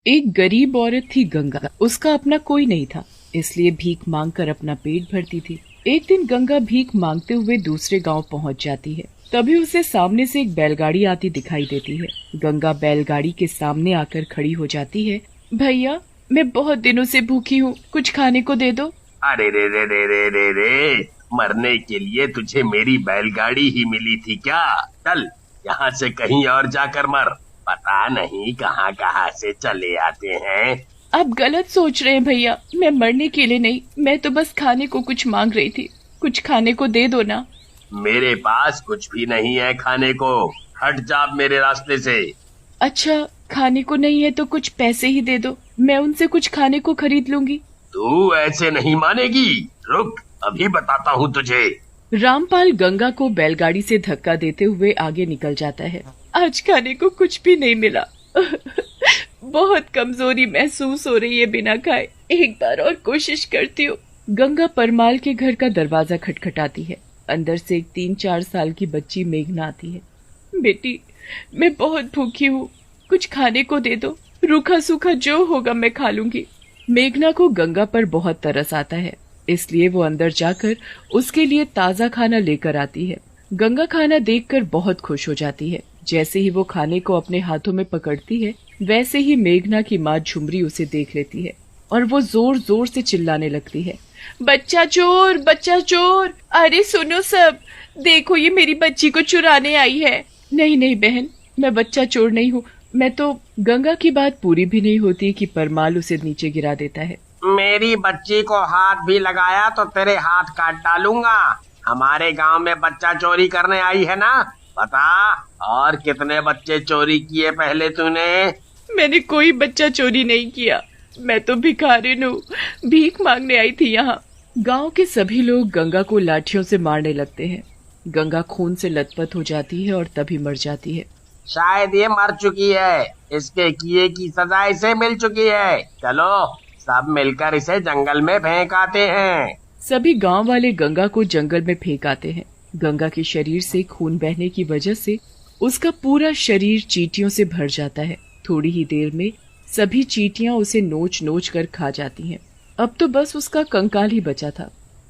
एक गरीब औरत थी गंगा। उसका अपना कोई नहीं था, इसलिए भीख मांगकर अपना पेट भरती थी। एक दिन गंगा भीख मांगते हुए दूसरे गांव पहुंच जाती है। तभी उसे सामने से एक बैलगाड़ी आती दिखाई देती है। गंगा बैलगाड़ी के सामने आकर खड़ी हो जाती है। भैया, मैं बहुत दिनों से भूखी हूँ, कुछ खाने को दे दो। अरे रे रे रे रे रे रे, मरने के लिए तुझे मेरी बैलगाड़ी ही मिली थी क्या? चल यहाँ से कहीं और जाकर मर। पता नहीं कहाँ कहाँ से चले आते हैं। आप गलत सोच रहे हैं भैया, मैं मरने के लिए नहीं, मैं तो बस खाने को कुछ मांग रही थी। कुछ खाने को दे दो ना। मेरे पास कुछ भी नहीं है खाने को। हट जा अब मेरे रास्ते से। अच्छा, खाने को नहीं है तो कुछ पैसे ही दे दो, मैं उनसे कुछ खाने को खरीद लूंगी। तू ऐसे नहीं मानेगी। रुक, अभी बताता हूँ तुझे। रामपाल गंगा को बैलगाड़ी से धक्का देते हुए आगे निकल जाता है। आज खाने को कुछ भी नहीं मिला। बहुत कमजोरी महसूस हो रही है बिना खाए। एक बार और कोशिश करती हूँ। गंगा परमाल के घर का दरवाजा खटखटाती है। अंदर से एक 3-4 साल की बच्ची मेघना आती है। बेटी, मैं बहुत भूखी हूँ, कुछ खाने को दे दो। रूखा सूखा जो होगा मैं खा लूंगी। मेघना को गंगा पर बहुत तरस आता है, इसलिए वो अंदर जाकर उसके लिए ताजा खाना लेकर आती है। गंगा खाना देखकर बहुत खुश हो जाती है। जैसे ही वो खाने को अपने हाथों में पकड़ती है, वैसे ही मेघना की माँ झुमरी उसे देख लेती है और वो जोर जोर से चिल्लाने लगती है। बच्चा चोर, बच्चा चोर, अरे सुनो सब, देखो ये मेरी बच्ची को चुराने आई है। नहीं नहीं बहन, मैं बच्चा चोर नहीं हूँ। मैं तो गंगा की बात पूरी भी नहीं होती कि परमाल उसे नीचे गिरा देता है। मेरी बच्ची को हाथ भी लगाया तो तेरे हाथ काट डालूंगा। हमारे गांव में बच्चा चोरी करने आई है ना? बता, और कितने बच्चे चोरी किए पहले तूने? मैंने कोई बच्चा चोरी नहीं किया, मैं तो भिखारिन हूँ, भीख मांगने आई थी यहाँ। गांव के सभी लोग गंगा को लाठियों से मारने लगते हैं। गंगा खून से लथपथ हो जाती है और तभी मर जाती है। शायद ये मर चुकी है। इसके किए की सजा इसे मिल चुकी है। चलो सब मिलकर इसे जंगल में फेंक आते हैं। सभी गांव वाले गंगा को जंगल में फेंक आते हैं। गंगा के शरीर से खून बहने की वजह से उसका पूरा शरीर चींटियों से भर जाता है। थोड़ी ही देर में सभी चींटियां उसे नोच नोच कर खा जाती हैं। अब तो बस उसका कंकाल ही बचा था।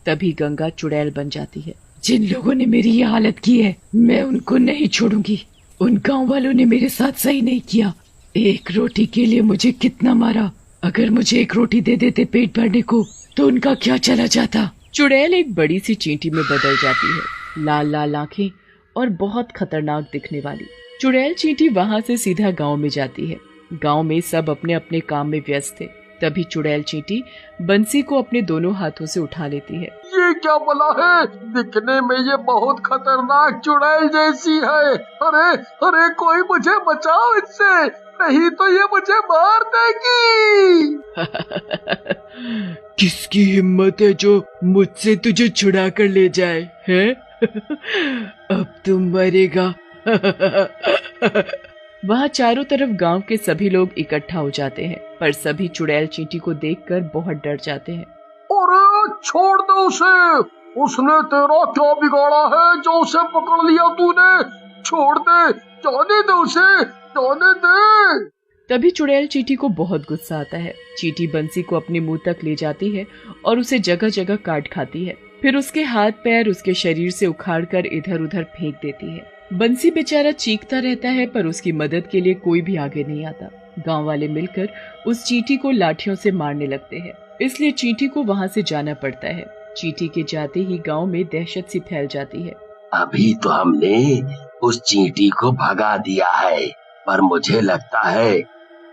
तभी गंगा चुड़ैल बन जाती है। जिन लोगों ने मेरी ये हालत की है, मैं उनको नहीं छोड़ूंगी। उन गांव वालों ने मेरे साथ सही नहीं किया। एक रोटी के लिए मुझे कितना मारा। अगर मुझे एक रोटी दे देते पेट भरने को, तो उनका क्या चला जाता। चुड़ैल एक बड़ी सी चींटी में बदल जाती है, लाल लाल आंखें और बहुत खतरनाक दिखने वाली। चुड़ैल चींटी वहां से सीधा गांव में जाती है। गांव में सब अपने अपने काम में व्यस्त थे। तभी चुड़ैल चींटी बंसी को अपने दोनों हाथों से उठा लेती है। ये क्या बला है? दिखने में ये बहुत खतरनाक चुड़ैल जैसी है। अरे अरे, कोई मुझे बचाओ इससे, नहीं तो ये मुझे मार देगी। किसकी हिम्मत है जो मुझसे तुझे छुड़ा कर ले जाए, हैं? अब तुम मरेगा। वहाँ चारों तरफ गांव के सभी लोग इकट्ठा हो जाते हैं, पर सभी चुड़ैल चींटी को देखकर बहुत डर जाते हैं। अरे छोड़ दो उसे, उसने तेरा क्या बिगाड़ा है जो उसे पकड़ लिया तूने? छोड़ दे, जाने दे उसे, जाने दे। तभी चुड़ैल चींटी को बहुत गुस्सा आता है। चींटी बंसी को अपने मुंह तक ले जाती है और उसे जगह जगह काट खाती है। फिर उसके हाथ पैर उसके शरीर से उखाड़कर इधर उधर फेंक देती है। बंसी बेचारा चीखता रहता है, पर उसकी मदद के लिए कोई भी आगे नहीं आता। गांव वाले मिलकर उस चींटी को लाठियों से मारने लगते हैं, इसलिए चींटी को वहां से जाना पड़ता है। चींटी के जाते ही गांव में दहशत सी फैल जाती है। अभी तो हमने उस चींटी को भगा दिया है, पर मुझे लगता है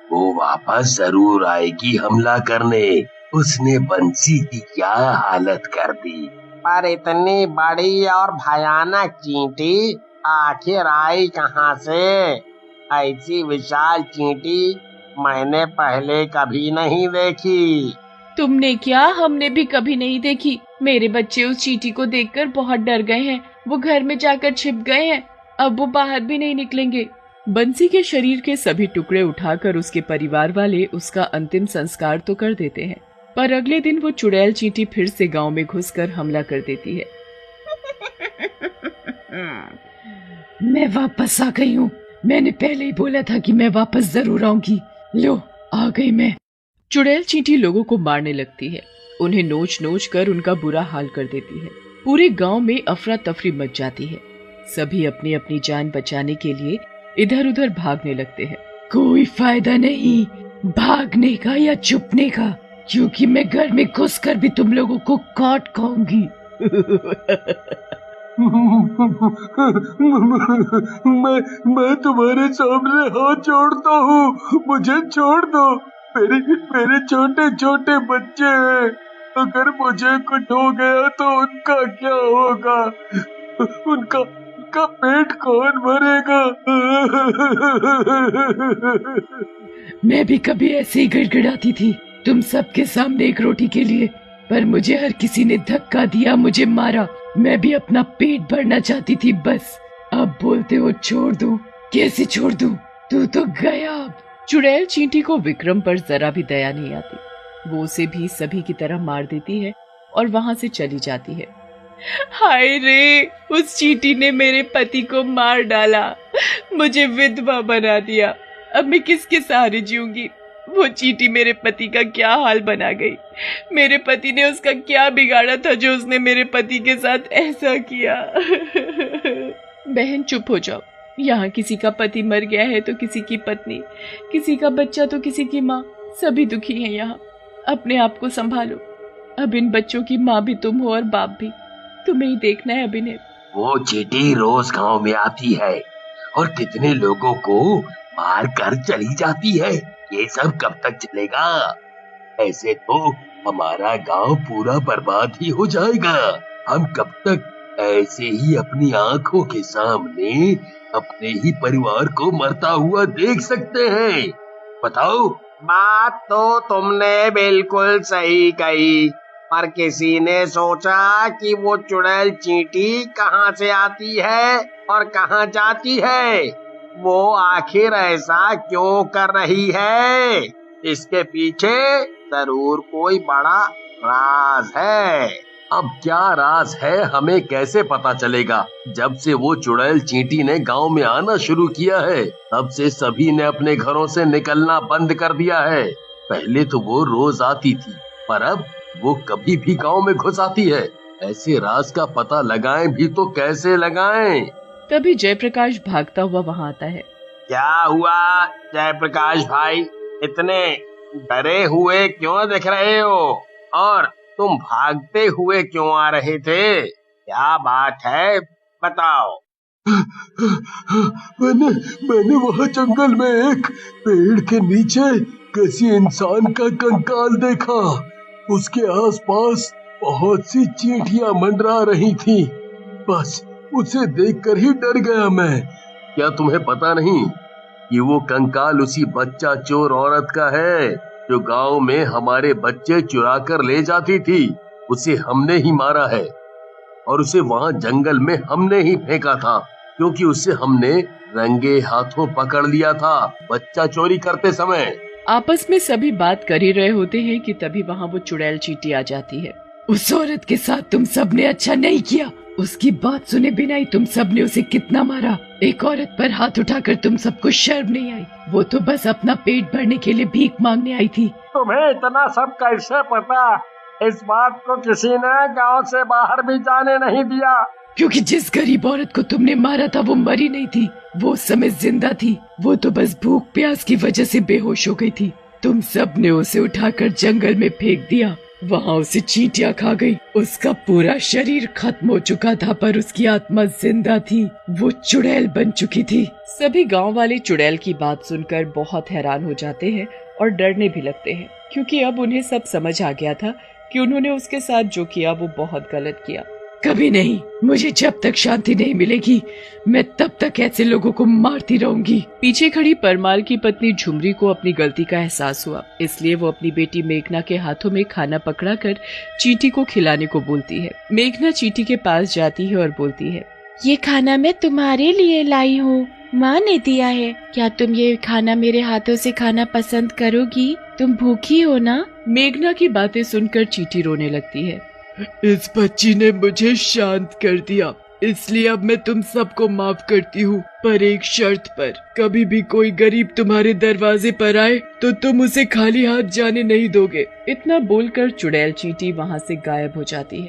वो वापस जरूर आएगी हमला करने। उसने बंसी की क्या हालत कर दी। पर इतनी बड़ी और भयानक चींटी आखिर आई कहाँ से? ऐसी विशाल चींटी मैंने पहले कभी नहीं देखी। तुमने क्या? हमने भी कभी नहीं देखी। मेरे बच्चे उस चींटी को देखकर बहुत डर गए हैं। वो घर में जाकर छिप गए हैं, अब वो बाहर भी नहीं निकलेंगे। बंसी के शरीर के सभी टुकड़े उठाकर उसके परिवार वाले उसका अंतिम संस्कार तो कर देते हैं, पर अगले दिन वो चुड़ैल चींटी फिर से गांव में घुसकर हमला कर देती है। मैं वापस आ गई हूँ। मैंने पहले ही बोला था कि मैं वापस जरूर आऊंगी। लो, आ गई मैं। चुड़ैल चींटी लोगों को मारने लगती है, उन्हें नोच नोच कर उनका बुरा हाल कर देती है। पूरे गांव में अफरा तफरी मच जाती है। सभी अपनी अपनी जान बचाने के लिए इधर उधर भागने लगते हैं। कोई फायदा नहीं भागने का या छुपने का, क्योंकि मैं घर में घुसकर भी तुम लोगों को काट खाऊंगी। मैं तुम्हारे सामने हाथ जोड़ता हूँ, मुझे छोड़ दो। मेरे छोटे छोटे बच्चे हैं, अगर मुझे कुछ हो गया तो उनका क्या होगा? उनका पेट कौन भरेगा? मैं भी कभी ऐसे ही गिड़गिड़ाती थी तुम सबके सामने एक रोटी के लिए, पर मुझे हर किसी ने धक्का दिया, मुझे मारा। मैं भी अपना पेट भरना चाहती थी बस। अब बोलते हो छोड़ दूं? कैसे छोड़ दूं? तू तो गया। चुड़ैल चींटी को विक्रम पर जरा भी दया नहीं आती। वो उसे भी सभी की तरह मार देती है और वहां से चली जाती है। हाय रे, उस चींटी ने मेरे पति को मार डाला, मुझे विधवा बना दिया। अब मैं किसके सहारे जीऊंगी? वो चींटी मेरे पति का क्या हाल बना गई। मेरे पति ने उसका क्या बिगाड़ा था जो उसने मेरे पति के साथ ऐसा किया। बहन चुप हो जाओ। यहाँ किसी का पति मर गया है तो किसी की पत्नी, किसी का बच्चा तो किसी की माँ, सभी दुखी हैं यहाँ। अपने आप को संभालो। अब इन बच्चों की माँ भी तुम हो और बाप भी। तुम्हें ही देखना है अभिनय। वो चींटी रोज गांव में आती है और कितने लोगों को मार कर चली जाती है। ये सब कब तक चलेगा? ऐसे तो हमारा गांव पूरा बर्बाद ही हो जाएगा। हम कब तक ऐसे ही अपनी आंखों के सामने अपने ही परिवार को मरता हुआ देख सकते हैं? बताओ। बात तो तुमने बिल्कुल सही कही, पर किसी ने सोचा कि वो चुड़ैल चींटी कहाँ से आती है और कहाँ जाती है? वो आखिर ऐसा क्यों कर रही है? इसके पीछे जरूर कोई बड़ा राज है। अब क्या राज है हमें कैसे पता चलेगा? जब से वो चुड़ैल चींटी ने गांव में आना शुरू किया है, तब से सभी ने अपने घरों से निकलना बंद कर दिया है। पहले तो वो रोज आती थी, पर अब वो कभी भी गांव में घुस आती है। ऐसे राज का पता लगाएं भी तो कैसे लगाएं? तभी जयप्रकाश भागता हुआ वहां आता है। क्या हुआ जयप्रकाश भाई, इतने डरे हुए क्यों दिख रहे हो? और तुम भागते हुए क्यों आ रहे थे? क्या बात है, बताओ। मैंने वहाँ जंगल में एक पेड़ के नीचे किसी इंसान का कंकाल देखा। उसके आसपास बहुत सी चींटियां मंडरा रही थी। बस उसे देखकर ही डर गया मैं। क्या तुम्हें पता नहीं कि वो कंकाल उसी बच्चा चोर औरत का है जो गांव में हमारे बच्चे चुरा कर ले जाती थी? उसे हमने ही मारा है और उसे वहां जंगल में हमने ही फेंका था, क्योंकि उसे हमने रंगे हाथों पकड़ लिया था बच्चा चोरी करते समय। आपस में सभी बात कर ही रहे होते हैं कि तभी वहाँ वो चुड़ैल चींटी आ जाती है। उस औरत के साथ तुम सब ने अच्छा नहीं किया। उसकी बात सुने बिना ही तुम सब ने उसे कितना मारा। एक औरत पर हाथ उठाकर तुम सबको शर्म नहीं आई? वो तो बस अपना पेट भरने के लिए भीख मांगने आई थी। तुम्हें इतना सब कैसे पता? इस बात को किसी ने गांव से बाहर भी जाने नहीं दिया। क्योंकि जिस गरीब औरत को तुमने मारा था वो मरी नहीं थी, वो उस समय जिंदा थी। वो तो बस भूख प्यास की वजह से बेहोश हो गई थी। तुम सब ने उसे उठाकर जंगल में फेंक दिया। वहाँ उसे चींटियां खा गई। उसका पूरा शरीर खत्म हो चुका था, पर उसकी आत्मा जिंदा थी। वो चुड़ैल बन चुकी थी। सभी गांव वाले चुड़ैल की बात सुनकर बहुत हैरान हो जाते हैं और डरने भी लगते हैं, क्योंकि अब उन्हें सब समझ आ गया था कि उन्होंने उसके साथ जो किया वो बहुत गलत किया। कभी नहीं, मुझे जब तक शांति नहीं मिलेगी मैं तब तक ऐसे लोगों को मारती रहूंगी। पीछे खड़ी परमाल की पत्नी झुमरी को अपनी गलती का एहसास हुआ, इसलिए वो अपनी बेटी मेघना के हाथों में खाना पकड़ाकर चींटी को खिलाने को बोलती है। मेघना चींटी के पास जाती है और बोलती है, ये खाना मैं तुम्हारे लिए लाई हूँ, माँ ने दिया है। क्या तुम ये खाना मेरे हाथों से खाना पसंद करोगी? तुम भूखी हो ना? मेघना की बातें सुनकर चींटी रोने लगती है। इस बच्ची ने मुझे शांत कर दिया। इसलिए अब मैं तुम सबको माफ करती हूँ, पर एक शर्त पर। कभी भी कोई गरीब तुम्हारे दरवाजे पर आए तो तुम उसे खाली हाथ जाने नहीं दोगे। इतना बोलकर चुड़ैल चींटी वहाँ से गायब हो जाती है।